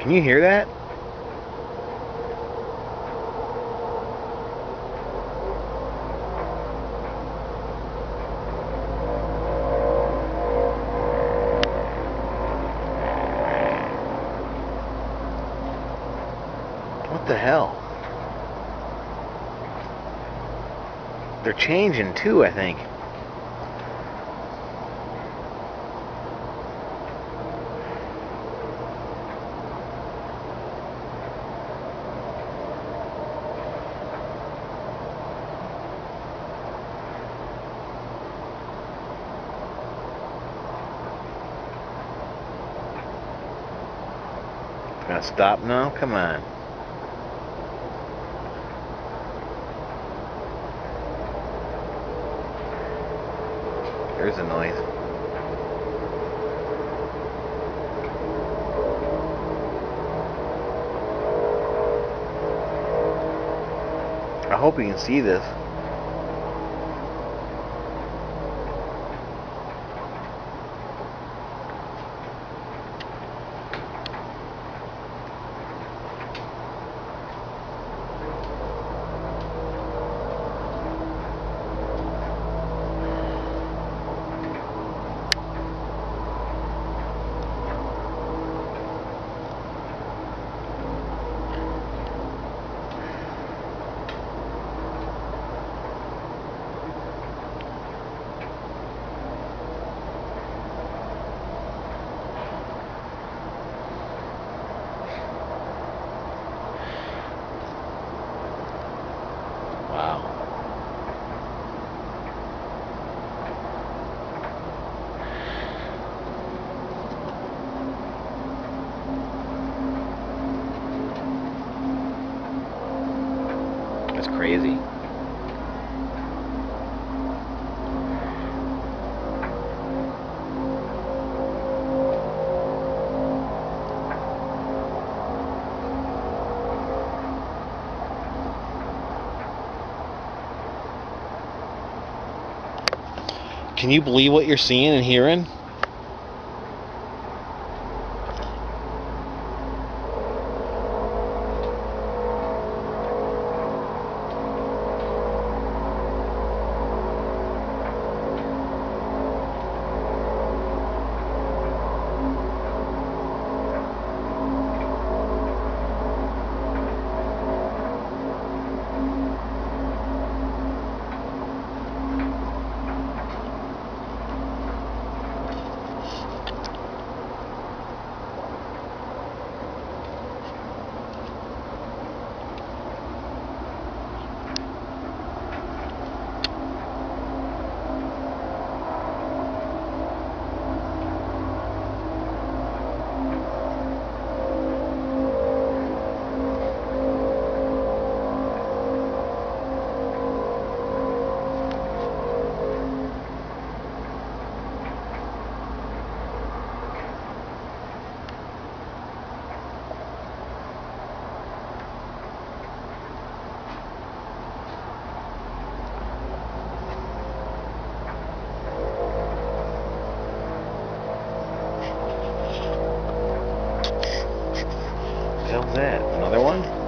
Can you hear that? What the hell? They're changing too, I think. Gonna stop now? Come on. There's a noise. I hope you can see this. Wow. That's crazy. Can you believe what you're seeing and hearing? What the hell's that? Another one?